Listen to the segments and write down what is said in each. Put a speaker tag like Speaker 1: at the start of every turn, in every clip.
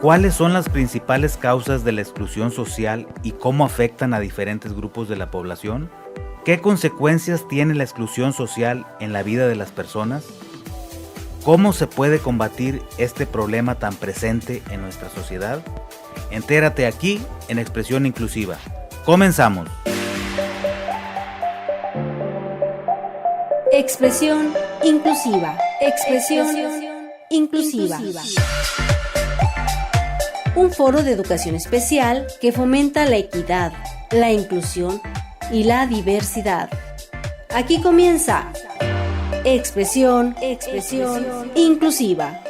Speaker 1: ¿Cuáles son las principales causas de la exclusión social y cómo afectan a diferentes grupos de la población? ¿Qué consecuencias tiene la exclusión social en la vida de las personas? ¿Cómo se puede combatir este problema tan presente en nuestra sociedad? Entérate aquí en Expresión Inclusiva. ¡Comenzamos!
Speaker 2: Expresión Inclusiva. Expresión Inclusiva. Un foro de educación especial que fomenta la equidad, la inclusión y la diversidad. Aquí comienza Expresión Inclusiva.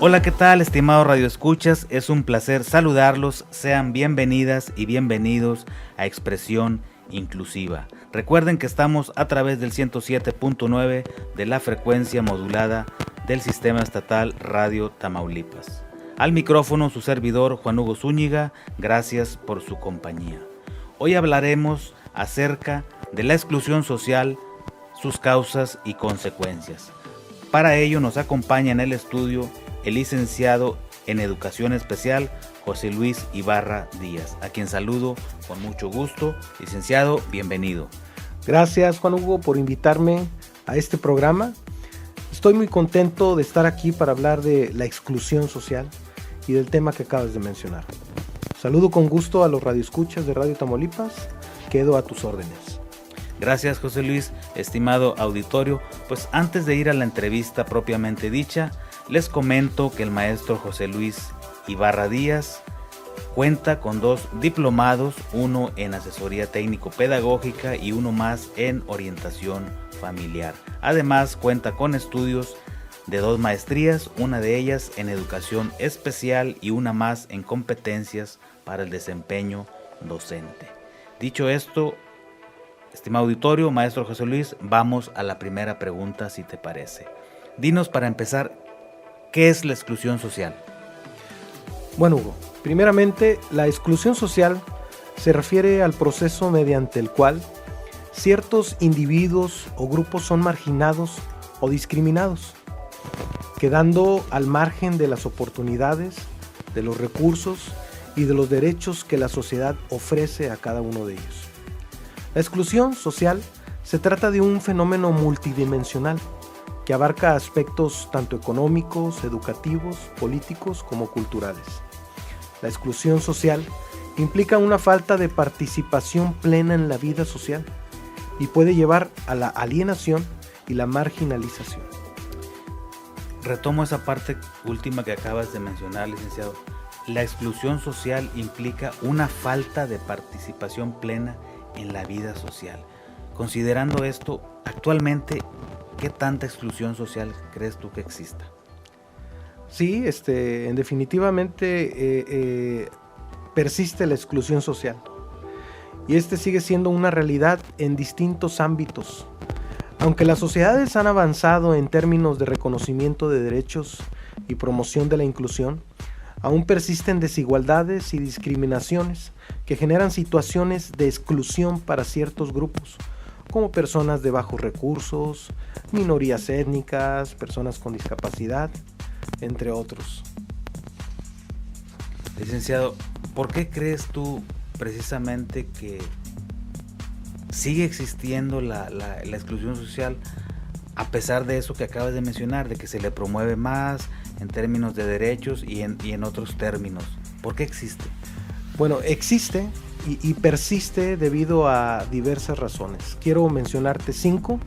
Speaker 1: Hola, ¿qué tal, estimados radioescuchas? Es un placer saludarlos. Sean bienvenidas y bienvenidos a Expresión Inclusiva. Recuerden que estamos a través del 107.9 de la frecuencia modulada del Sistema Estatal Radio Tamaulipas. Al micrófono su servidor Juan Hugo Zúñiga, gracias por su compañía. Hoy hablaremos acerca de la exclusión social, sus causas y consecuencias. Para ello nos acompaña en el estudio el licenciado en Educación Especial, José Luis Ibarra Díaz, a quien saludo con mucho gusto. Licenciado, bienvenido.
Speaker 3: Gracias, Juan Hugo, por invitarme a este programa. Estoy muy contento de estar aquí para hablar de la exclusión social y del tema que acabas de mencionar. Saludo con gusto a los radioescuchas de Radio Tamaulipas. Quedo a tus órdenes.
Speaker 1: Gracias, José Luis. Estimado auditorio, pues antes de ir a la entrevista propiamente dicha, les comento que el maestro José Luis Ibarra Díaz cuenta con 2 diplomados, uno en asesoría técnico-pedagógica y uno más en orientación familiar. Además, cuenta con estudios de 2 maestrías, una de ellas en educación especial y una más en competencias para el desempeño docente. Dicho esto, estimado auditorio, maestro José Luis, vamos a la primera pregunta, si te parece. Dinos, para empezar, ¿qué es la exclusión social?
Speaker 3: Bueno, Hugo, primeramente, la exclusión social se refiere al proceso mediante el cual ciertos individuos o grupos son marginados o discriminados, quedando al margen de las oportunidades, de los recursos y de los derechos que la sociedad ofrece a cada uno de ellos. La exclusión social se trata de un fenómeno multidimensional que abarca aspectos tanto económicos, educativos, políticos como culturales. La exclusión social implica una falta de participación plena en la vida social y puede llevar a la alienación y la marginalización.
Speaker 1: Retomo esa parte última que acabas de mencionar, licenciado. La exclusión social implica una falta de participación plena en la vida social. Considerando esto, actualmente, ¿qué tanta exclusión social crees tú que exista?
Speaker 3: Sí, definitivamente persiste la exclusión social y sigue siendo una realidad en distintos ámbitos. Aunque las sociedades han avanzado en términos de reconocimiento de derechos y promoción de la inclusión, aún persisten desigualdades y discriminaciones que generan situaciones de exclusión para ciertos grupos, como personas de bajos recursos, minorías étnicas, personas con discapacidad, entre otros.
Speaker 1: Licenciado, ¿por qué crees tú precisamente que sigue existiendo la exclusión social a pesar de eso que acabas de mencionar, de que se le promueve más en términos de derechos y en otros términos? ¿Por qué existe?
Speaker 3: Bueno, existe y persiste debido a diversas razones. Quiero mencionarte 5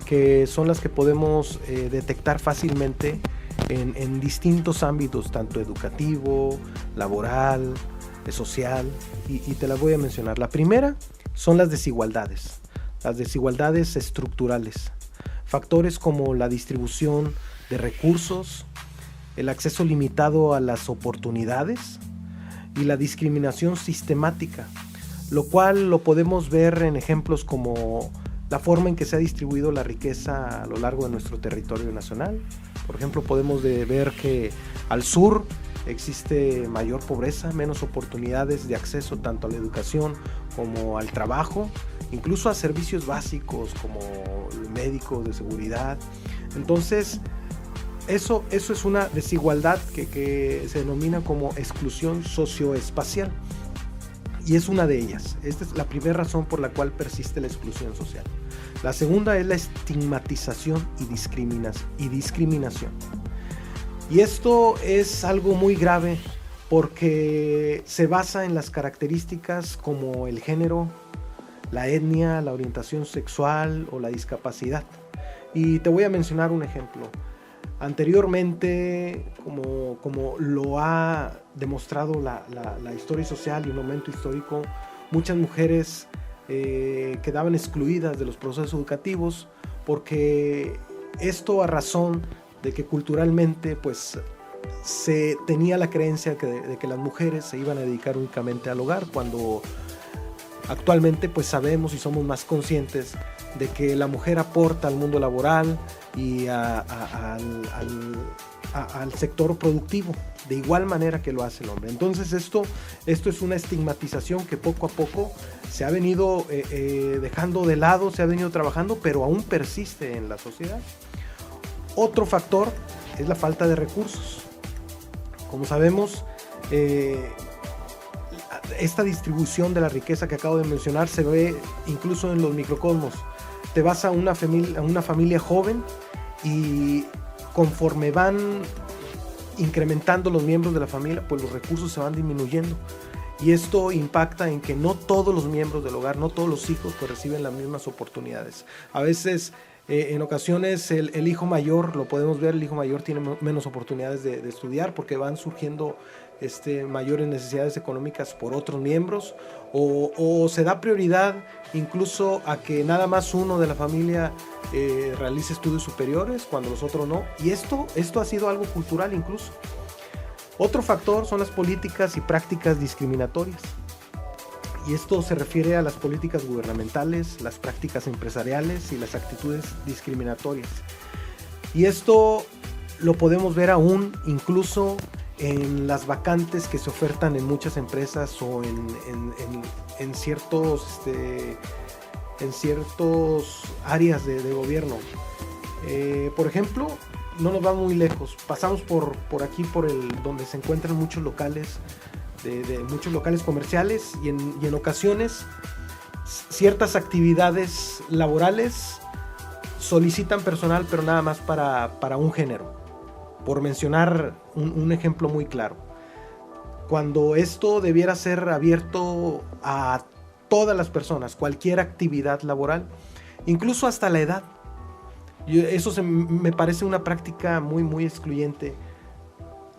Speaker 3: que son las que podemos detectar fácilmente en distintos ámbitos, tanto educativo, laboral, social, y te las voy a mencionar. La primera son las desigualdades estructurales. Factores como la distribución de recursos, el acceso limitado a las oportunidades y la discriminación sistemática, lo cual lo podemos ver en ejemplos como la forma en que se ha distribuido la riqueza a lo largo de nuestro territorio nacional. Por ejemplo, podemos ver que al sur existe mayor pobreza, menos oportunidades de acceso tanto a la educación como al trabajo, incluso a servicios básicos como médicos, de seguridad. Entonces, eso es una desigualdad que se denomina como exclusión socioespacial. Y es una de ellas. Esta es la primera razón por la cual persiste la exclusión social. La segunda es la estigmatización y discriminación. Y esto es algo muy grave porque se basa en las características como el género, la etnia, la orientación sexual o la discapacidad. Y te voy a mencionar un ejemplo. Anteriormente, como lo ha demostrado la historia social y un momento histórico, muchas mujeres quedaban excluidas de los procesos educativos porque esto a razón de que culturalmente pues se tenía la creencia de que las mujeres se iban a dedicar únicamente al hogar, cuando actualmente pues sabemos y somos más conscientes de que la mujer aporta al mundo laboral y al sector productivo de igual manera que lo hace el hombre. Entonces esto es una estigmatización que poco a poco se ha venido dejando de lado, se ha venido trabajando, pero aún persiste en la sociedad. Otro factor es la falta de recursos. Como sabemos, esta distribución de la riqueza que acabo de mencionar se ve incluso en los microcosmos. Te vas a una familia joven y conforme van incrementando los miembros de la familia, pues los recursos se van disminuyendo. Y esto impacta en que no todos los miembros del hogar, no todos los hijos pues reciben las mismas oportunidades. A veces, en ocasiones, el hijo mayor, lo podemos ver, el hijo mayor tiene menos oportunidades de estudiar porque van surgiendo mayores necesidades económicas por otros miembros, o se da prioridad incluso a que nada más uno de la familia realice estudios superiores cuando los otros no. Y esto ha sido algo cultural incluso. Otro factor son las políticas y prácticas discriminatorias. Y esto se refiere a las políticas gubernamentales, las prácticas empresariales y las actitudes discriminatorias. Y esto lo podemos ver aún incluso en las vacantes que se ofertan en muchas empresas o en ciertos áreas de gobierno. Por ejemplo, no nos vamos muy lejos, pasamos por aquí, donde se encuentran muchos locales, muchos locales comerciales, y en ocasiones ciertas actividades laborales solicitan personal, pero nada más para un género. Por mencionar un ejemplo muy claro, cuando esto debiera ser abierto a todas las personas, cualquier actividad laboral, incluso hasta la edad. Eso me parece una práctica muy, muy excluyente.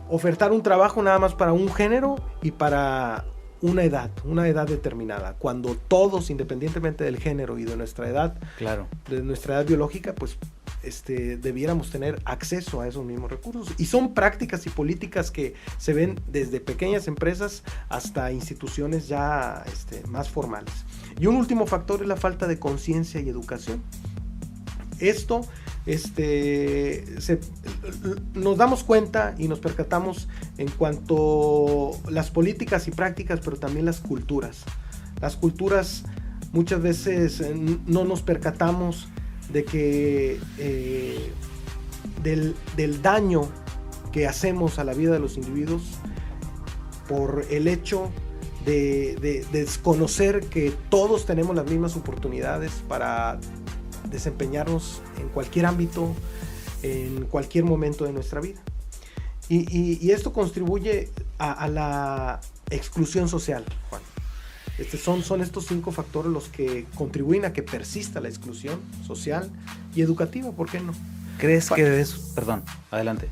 Speaker 3: Ofertar un trabajo nada más para un género y para una edad determinada, cuando todos, independientemente del género y de nuestra edad,
Speaker 1: claro,
Speaker 3: de nuestra edad biológica, pues debiéramos tener acceso a esos mismos recursos. Y son prácticas y políticas que se ven desde pequeñas empresas hasta instituciones ya más formales. Y un último factor es la falta de conciencia y educación. Esto nos damos cuenta y nos percatamos en cuanto a las políticas y prácticas, pero también las culturas. Las culturas muchas veces no nos percatamos de que del daño que hacemos a la vida de los individuos por el hecho de desconocer que todos tenemos las mismas oportunidades para desempeñarnos en cualquier ámbito, en cualquier momento de nuestra vida. Y esto contribuye a la exclusión social, Juan. Son estos 5 factores los que contribuyen a que persista la exclusión social y educativa, ¿por qué no?
Speaker 1: ¿Crees que Perdón, adelante.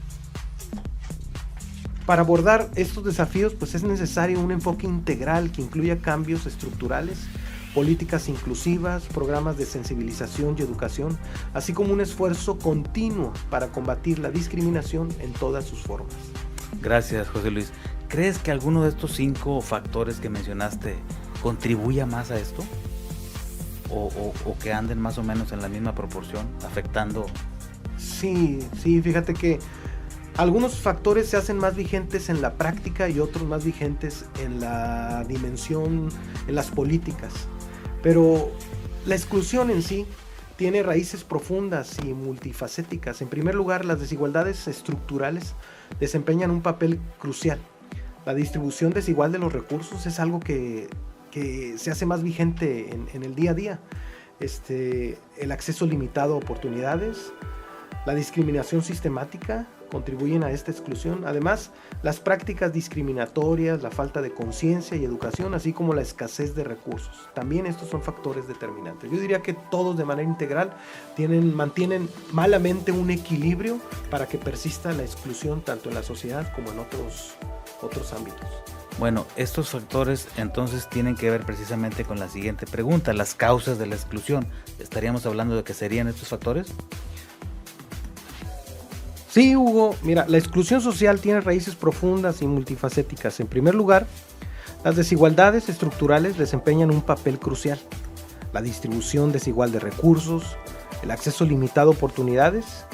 Speaker 3: Para abordar estos desafíos, pues es necesario un enfoque integral que incluya cambios estructurales, políticas inclusivas, programas de sensibilización y educación, así como un esfuerzo continuo para combatir la discriminación en todas sus formas.
Speaker 1: Gracias, José Luis. ¿Crees que alguno de estos 5 factores que mencionaste contribuya más a esto? ¿O que anden más o menos en la misma proporción, afectando?
Speaker 3: Sí, fíjate que Algunos factores se hacen más vigentes en la práctica y otros más vigentes en la dimensión, en las políticas. Pero la exclusión en sí tiene raíces profundas y multifacéticas. En primer lugar, las desigualdades estructurales desempeñan un papel crucial. La distribución desigual de los recursos es algo que se hace más vigente en el día a día. El acceso limitado a oportunidades, la discriminación sistemática contribuyen a esta exclusión. Además, las prácticas discriminatorias, la falta de conciencia y educación, así como la escasez de recursos. También estos son factores determinantes. Yo diría que todos de manera integral mantienen malamente un equilibrio para que persista la exclusión tanto en la sociedad como en otros ámbitos.
Speaker 1: Bueno, estos factores entonces tienen que ver precisamente con la siguiente pregunta, las causas de la exclusión. ¿Estaríamos hablando de qué serían estos factores?
Speaker 3: Sí, Hugo, mira, la exclusión social tiene raíces profundas y multifacéticas. En primer lugar, las desigualdades estructurales desempeñan un papel crucial. La distribución desigual de recursos, el acceso limitado a oportunidades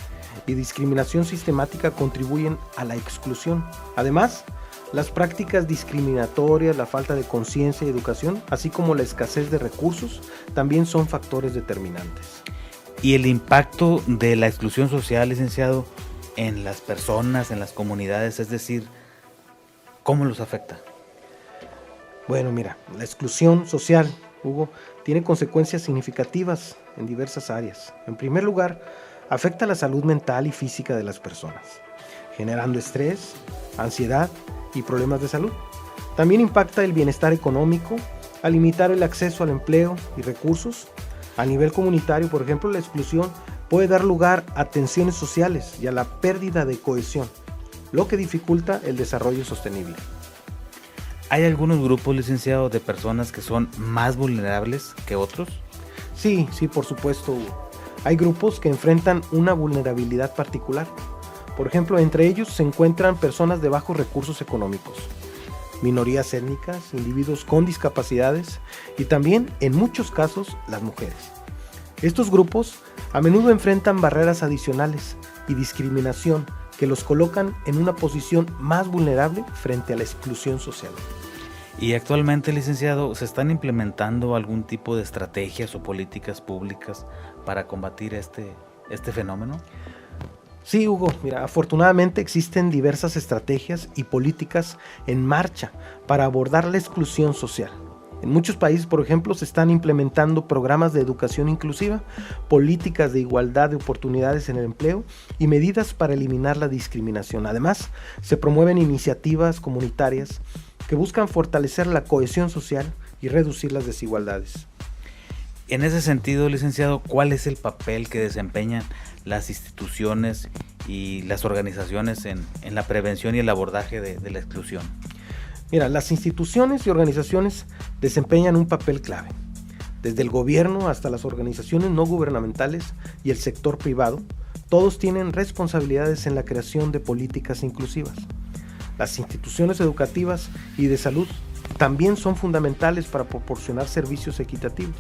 Speaker 3: y discriminación sistemática contribuyen a la exclusión. Además, las prácticas discriminatorias, la falta de conciencia y educación, así como la escasez de recursos, también son factores determinantes.
Speaker 1: ¿Y el impacto de la exclusión social, licenciado, en las personas, en las comunidades, es decir, cómo los afecta?
Speaker 3: Bueno, mira, la exclusión social, Hugo, tiene consecuencias significativas en diversas áreas. En primer lugar, afecta la salud mental y física de las personas, generando estrés, ansiedad y problemas de salud. También impacta el bienestar económico al limitar el acceso al empleo y recursos. A nivel comunitario, por ejemplo, la exclusión puede dar lugar a tensiones sociales y a la pérdida de cohesión, lo que dificulta el desarrollo sostenible.
Speaker 1: ¿Hay algunos grupos, licenciado, de personas que son más vulnerables que otros?
Speaker 3: Sí, por supuesto, Hugo. Hay grupos que enfrentan una vulnerabilidad particular. Por ejemplo, entre ellos se encuentran personas de bajos recursos económicos, minorías étnicas, individuos con discapacidades y también, en muchos casos, las mujeres. Estos grupos a menudo enfrentan barreras adicionales y discriminación que los colocan en una posición más vulnerable frente a la exclusión social.
Speaker 1: Y actualmente, licenciado, ¿se están implementando algún tipo de estrategias o políticas públicas para combatir este fenómeno?
Speaker 3: Sí, Hugo, mira, afortunadamente existen diversas estrategias y políticas en marcha para abordar la exclusión social. En muchos países, por ejemplo, se están implementando programas de educación inclusiva, políticas de igualdad de oportunidades en el empleo y medidas para eliminar la discriminación. Además, se promueven iniciativas comunitarias que buscan fortalecer la cohesión social y reducir las desigualdades.
Speaker 1: En ese sentido, licenciado, ¿cuál es el papel que desempeñan las instituciones y las organizaciones en la prevención y el abordaje de la exclusión?
Speaker 3: Mira, las instituciones y organizaciones desempeñan un papel clave. Desde el gobierno hasta las organizaciones no gubernamentales y el sector privado, todos tienen responsabilidades en la creación de políticas inclusivas. Las instituciones educativas y de salud también son fundamentales para proporcionar servicios equitativos.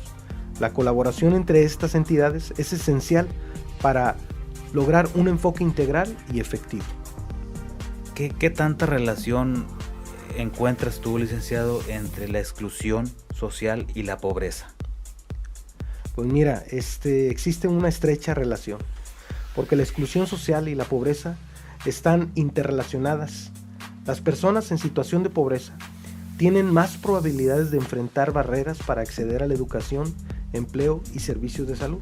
Speaker 3: La colaboración entre estas entidades es esencial para lograr un enfoque integral y efectivo.
Speaker 1: ¿Qué tanta relación encuentras tú, licenciado, entre la exclusión social y la pobreza?
Speaker 3: Pues mira, existe una estrecha relación, porque la exclusión social y la pobreza están interrelacionadas. Las personas en situación de pobreza tienen más probabilidades de enfrentar barreras para acceder a la educación, empleo y servicios de salud.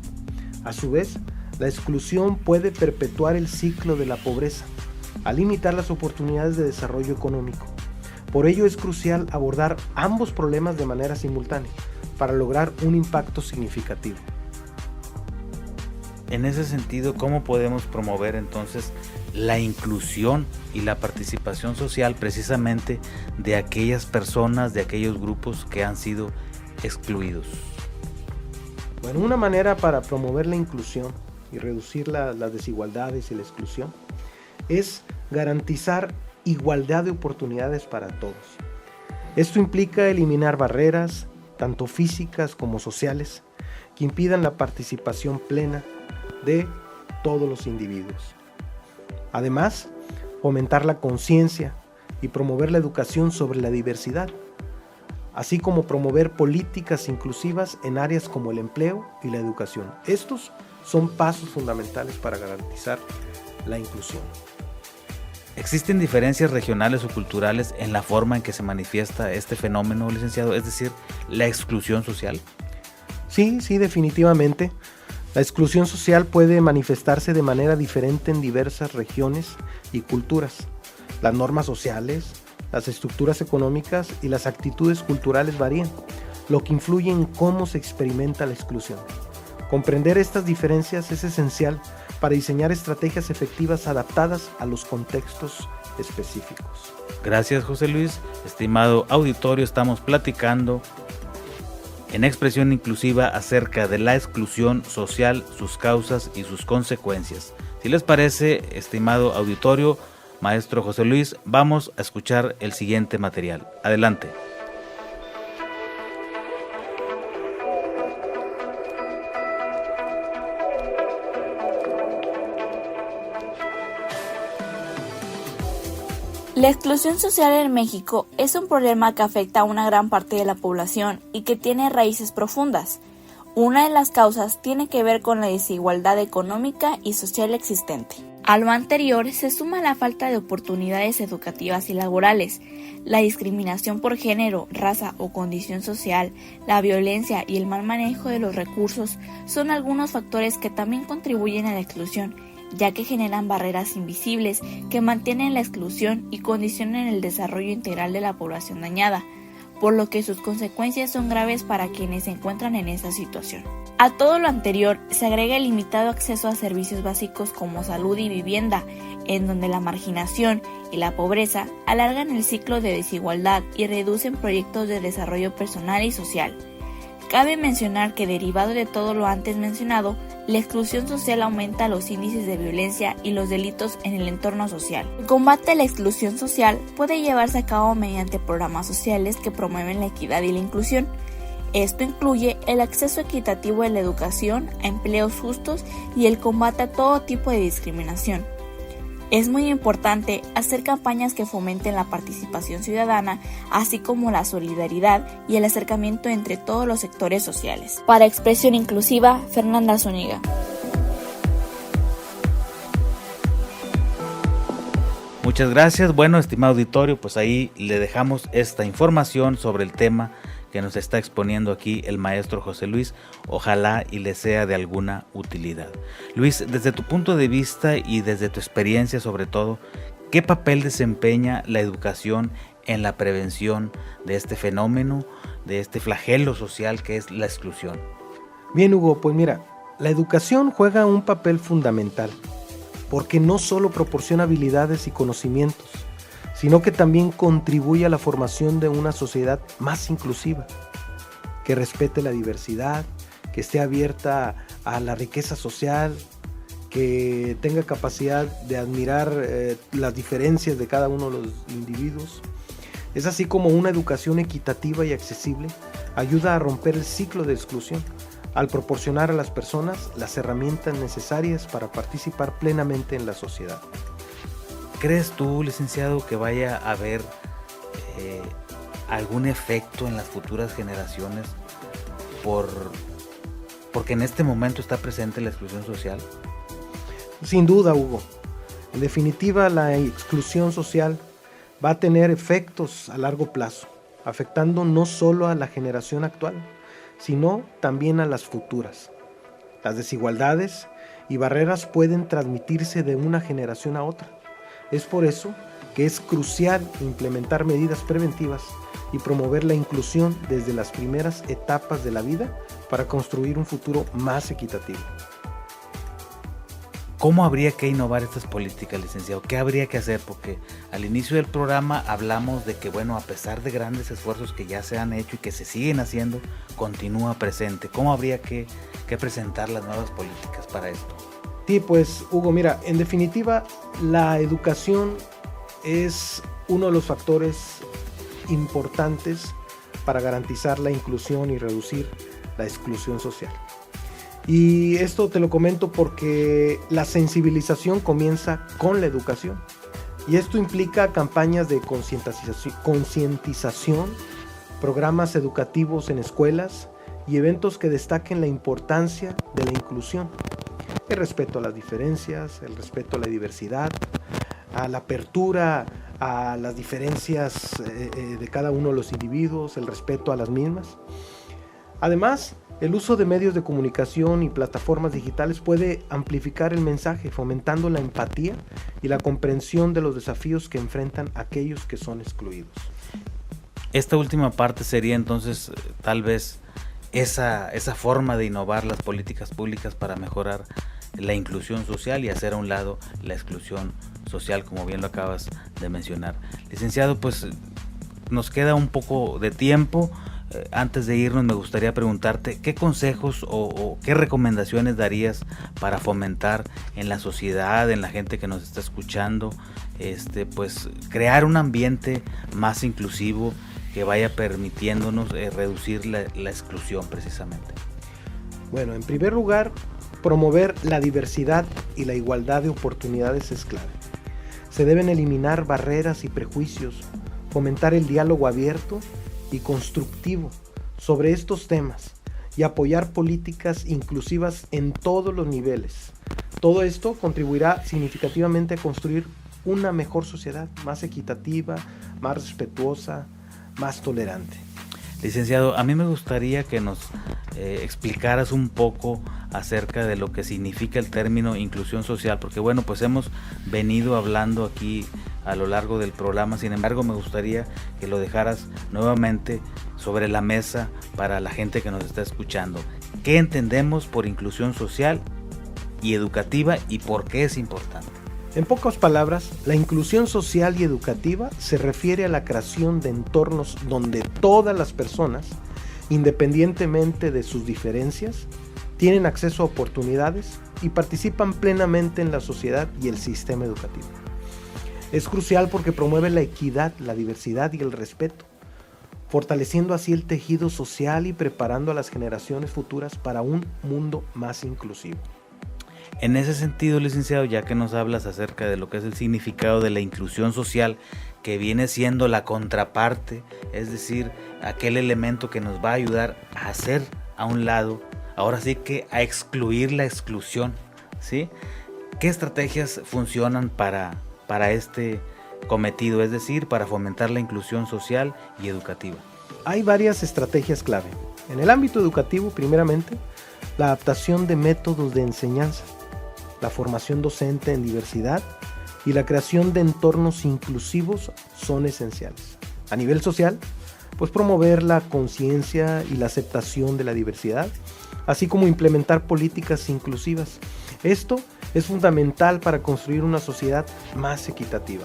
Speaker 3: A su vez, la exclusión puede perpetuar el ciclo de la pobreza, al limitar las oportunidades de desarrollo económico. Por ello es crucial abordar ambos problemas de manera simultánea para lograr un impacto significativo.
Speaker 1: En ese sentido, ¿cómo podemos promover entonces la inclusión y la participación social precisamente de aquellas personas, de aquellos grupos que han sido excluidos?
Speaker 3: Bueno, una manera para promover la inclusión y reducir las desigualdades y la exclusión es garantizar igualdad de oportunidades para todos. Esto implica eliminar barreras, tanto físicas como sociales, que impidan la participación plena de todos los individuos. Además, fomentar la conciencia y promover la educación sobre la diversidad, así como promover políticas inclusivas en áreas como el empleo y la educación. Estos son pasos fundamentales para garantizar la inclusión.
Speaker 1: ¿Existen diferencias regionales o culturales en la forma en que se manifiesta este fenómeno, licenciado? Es decir, la exclusión social.
Speaker 3: Sí, definitivamente. La exclusión social puede manifestarse de manera diferente en diversas regiones y culturas. Las normas sociales, las estructuras económicas y las actitudes culturales varían, lo que influye en cómo se experimenta la exclusión. Comprender estas diferencias es esencial para diseñar estrategias efectivas adaptadas a los contextos específicos.
Speaker 1: Gracias, José Luis. Estimado auditorio, estamos platicando en Expresión Inclusiva acerca de la exclusión social, sus causas y sus consecuencias. Si les parece, estimado auditorio, maestro José Luis, vamos a escuchar el siguiente material. Adelante.
Speaker 4: La exclusión social en México es un problema que afecta a una gran parte de la población y que tiene raíces profundas. Una de las causas tiene que ver con la desigualdad económica y social existente. A lo anterior se suma la falta de oportunidades educativas y laborales, la discriminación por género, raza o condición social, la violencia y el mal manejo de los recursos son algunos factores que también contribuyen a la exclusión, ya que generan barreras invisibles que mantienen la exclusión y condicionan el desarrollo integral de la población dañada, por lo que sus consecuencias son graves para quienes se encuentran en esa situación. A todo lo anterior se agrega el limitado acceso a servicios básicos como salud y vivienda, en donde la marginación y la pobreza alargan el ciclo de desigualdad y reducen proyectos de desarrollo personal y social. Cabe mencionar que derivado de todo lo antes mencionado, la exclusión social aumenta los índices de violencia y los delitos en el entorno social. El combate a la exclusión social puede llevarse a cabo mediante programas sociales que promueven la equidad y la inclusión. Esto incluye el acceso equitativo a la educación, a empleos justos y el combate a todo tipo de discriminación. Es muy importante hacer campañas que fomenten la participación ciudadana, así como la solidaridad y el acercamiento entre todos los sectores sociales. Para Expresión Inclusiva, Fernanda Zúñiga.
Speaker 1: Muchas gracias. Bueno, estimado auditorio, pues ahí le dejamos esta información sobre el tema que nos está exponiendo aquí el maestro José Luis. Ojalá y le sea de alguna utilidad. Luis, desde tu punto de vista y desde tu experiencia sobre todo, ¿qué papel desempeña la educación en la prevención de este fenómeno, de este flagelo social que es la exclusión?
Speaker 3: Bien, Hugo, pues mira, la educación juega un papel fundamental, porque no solo proporciona habilidades y conocimientos, sino que también contribuye a la formación de una sociedad más inclusiva, que respete la diversidad, que esté abierta a la riqueza social, que tenga capacidad de admirar las diferencias de cada uno de los individuos. Es así como una educación equitativa y accesible ayuda a romper el ciclo de exclusión, al proporcionar a las personas las herramientas necesarias para participar plenamente en la sociedad.
Speaker 1: ¿Crees tú, licenciado, que vaya a haber algún efecto en las futuras generaciones porque en este momento está presente la exclusión social?
Speaker 3: Sin duda, Hugo. En definitiva, la exclusión social va a tener efectos a largo plazo, afectando no solo a la generación actual, sino también a las futuras. Las desigualdades y barreras pueden transmitirse de una generación a otra. Es por eso que es crucial implementar medidas preventivas y promover la inclusión desde las primeras etapas de la vida para construir un futuro más equitativo.
Speaker 1: ¿Cómo habría que innovar estas políticas, licenciado? ¿Qué habría que hacer? Porque al inicio del programa hablamos de que, bueno, a pesar de grandes esfuerzos que ya se han hecho y que se siguen haciendo, continúa presente. ¿Cómo habría que presentar las nuevas políticas para esto?
Speaker 3: Sí, pues Hugo, mira, en definitiva, la educación es uno de los factores importantes para garantizar la inclusión y reducir la exclusión social. Y esto te lo comento porque la sensibilización comienza con la educación. Y esto implica campañas de concientización, programas educativos en escuelas y eventos que destaquen la importancia de la inclusión, el respeto a las diferencias, el respeto a la diversidad, a la apertura a las diferencias de cada uno de los individuos, el respeto a las mismas. Además, el uso de medios de comunicación y plataformas digitales puede amplificar el mensaje, fomentando la empatía y la comprensión de los desafíos que enfrentan aquellos que son excluidos.
Speaker 1: Esta última parte sería entonces tal vez esa forma de innovar las políticas públicas para mejorar la inclusión social y hacer a un lado la exclusión social, como bien lo acabas de mencionar. Licenciado, pues nos queda un poco de tiempo. Antes de irnos, me gustaría preguntarte qué consejos o qué recomendaciones darías para fomentar en la sociedad, en la gente que nos está escuchando, pues crear un ambiente más inclusivo que vaya permitiéndonos reducir la exclusión precisamente.
Speaker 3: Bueno, en primer lugar, promover la diversidad y la igualdad de oportunidades es clave. Se deben eliminar barreras y prejuicios, fomentar el diálogo abierto y constructivo sobre estos temas y apoyar políticas inclusivas en todos los niveles. Todo esto contribuirá significativamente a construir una mejor sociedad, más equitativa, más respetuosa, más tolerante.
Speaker 1: Licenciado, a mí me gustaría que nos explicaras un poco acerca de lo que significa el término inclusión social, porque bueno, pues hemos venido hablando aquí a lo largo del programa. Sin embargo, me gustaría que lo dejaras nuevamente sobre la mesa para la gente que nos está escuchando. ¿Qué entendemos por inclusión social y educativa y por qué es importante?
Speaker 3: En pocas palabras, la inclusión social y educativa se refiere a la creación de entornos donde todas las personas, independientemente de sus diferencias, tienen acceso a oportunidades y participan plenamente en la sociedad y el sistema educativo. Es crucial porque promueve la equidad, la diversidad y el respeto, fortaleciendo así el tejido social y preparando a las generaciones futuras para un mundo más inclusivo.
Speaker 1: En ese sentido, licenciado, ya que nos hablas acerca de lo que es el significado de la inclusión social, que viene siendo la contraparte, es decir, aquel elemento que nos va a ayudar a hacer a un lado, ahora sí que a excluir la exclusión, ¿sí? ¿Qué estrategias funcionan para este cometido, es decir, para fomentar la inclusión social y educativa?
Speaker 3: Hay varias estrategias clave. En el ámbito educativo, primeramente, la adaptación de métodos de enseñanza, la formación docente en diversidad y la creación de entornos inclusivos son esenciales. A nivel social, pues promover la conciencia y la aceptación de la diversidad, así como implementar políticas inclusivas. Esto es fundamental para construir una sociedad más equitativa.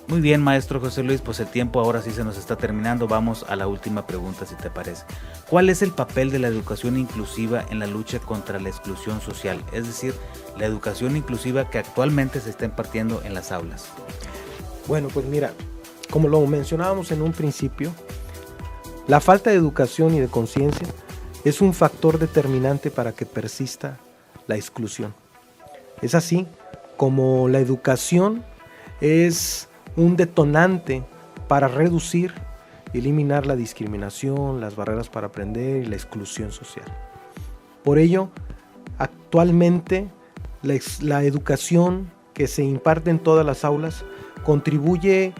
Speaker 1: Muy bien, maestro José Luis, pues el tiempo ahora sí se nos está terminando. Vamos a la última pregunta, si te parece. ¿Cuál es el papel de la educación inclusiva en la lucha contra la exclusión social? Es decir, la educación inclusiva que actualmente se está impartiendo en las aulas.
Speaker 3: Bueno, pues mira, como lo mencionábamos en un principio, la falta de educación y de conciencia es un factor determinante para que persista la exclusión. Es así como la educación es un detonante para reducir y eliminar la discriminación, las barreras para aprender y la exclusión social. Por ello, actualmente la educación que se imparte en todas las aulas contribuye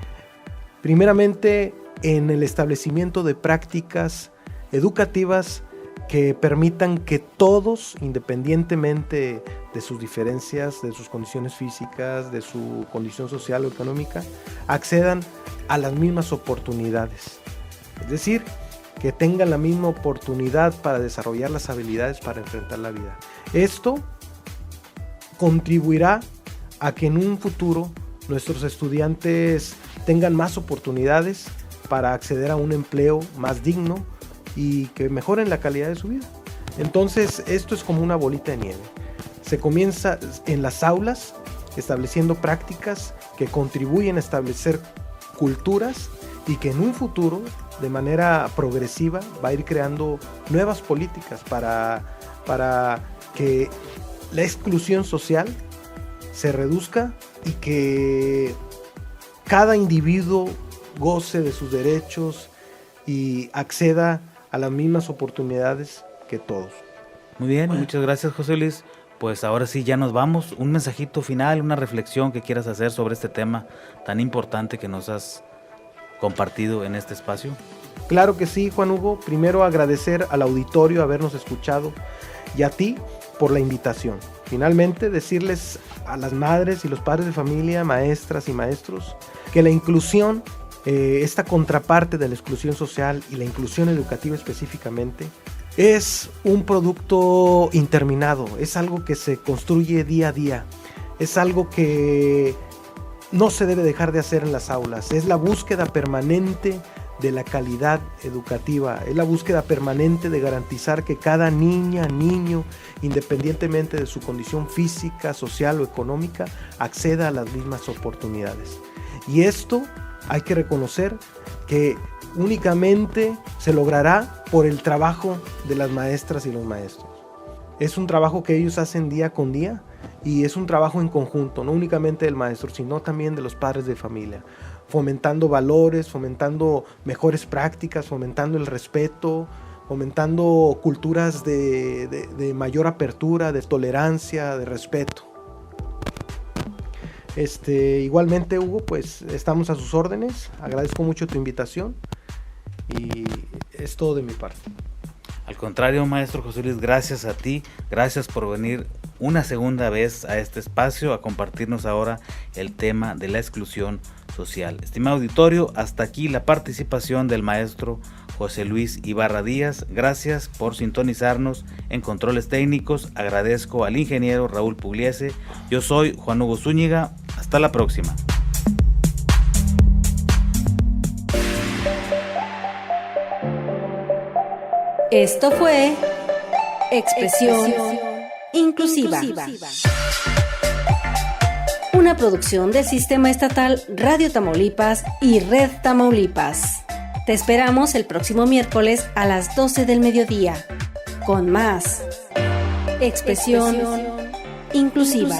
Speaker 3: primeramente en el establecimiento de prácticas educativas que permitan que todos, independientemente de sus diferencias, de sus condiciones físicas, de su condición social o económica, accedan a las mismas oportunidades. Es decir, que tengan la misma oportunidad para desarrollar las habilidades para enfrentar la vida. Esto contribuirá a que en un futuro nuestros estudiantes tengan más oportunidades para acceder a un empleo más digno y que mejoren la calidad de su vida. Entonces, esto es como una bolita de nieve. Se comienza en las aulas, estableciendo prácticas que contribuyen a establecer culturas y que en un futuro, de manera progresiva, va a ir creando nuevas políticas para que la exclusión social se reduzca y que cada individuo goce de sus derechos y acceda a las mismas oportunidades que todos.
Speaker 1: Muy bien, muchas gracias, José Luis. Pues ahora sí, ya nos vamos. Un mensajito final, una reflexión que quieras hacer sobre este tema tan importante que nos has compartido en este espacio.
Speaker 3: Claro que sí, Juan Hugo. Primero agradecer al auditorio habernos escuchado y a ti por la invitación. Finalmente, decirles a las madres y los padres de familia, maestras y maestros, que la inclusión, esta contraparte de la exclusión social y la inclusión educativa específicamente, es un producto interminado, es algo que se construye día a día, es algo que no se debe dejar de hacer en las aulas, es la búsqueda permanente de la calidad educativa, es la búsqueda permanente de garantizar que cada niña, niño, independientemente de su condición física, social o económica, acceda a las mismas oportunidades. Y esto hay que reconocer que únicamente se logrará por el trabajo de las maestras y los maestros. Es un trabajo que ellos hacen día con día y es un trabajo en conjunto, no únicamente del maestro, sino también de los padres de familia, fomentando valores, fomentando mejores prácticas, fomentando el respeto, fomentando culturas de mayor apertura, de tolerancia, de respeto. Igualmente, Hugo, pues estamos a sus órdenes. Agradezco mucho tu invitación y es todo de mi parte.
Speaker 1: Al contrario, maestro José Luis, gracias a ti, gracias por venir una segunda vez a este espacio a compartirnos ahora el tema de la exclusión social. Estimado auditorio, hasta aquí la participación del maestro José Luis Ibarra Díaz. Gracias por sintonizarnos en controles técnicos. Agradezco al ingeniero Raúl Pugliese. Yo soy Juan Hugo Zúñiga. Hasta la próxima.
Speaker 2: Esto fue Expresión Inclusiva. Una producción del Sistema Estatal Radio Tamaulipas y Red Tamaulipas. Te esperamos el próximo miércoles a las 12 del mediodía con más Expresión Inclusiva.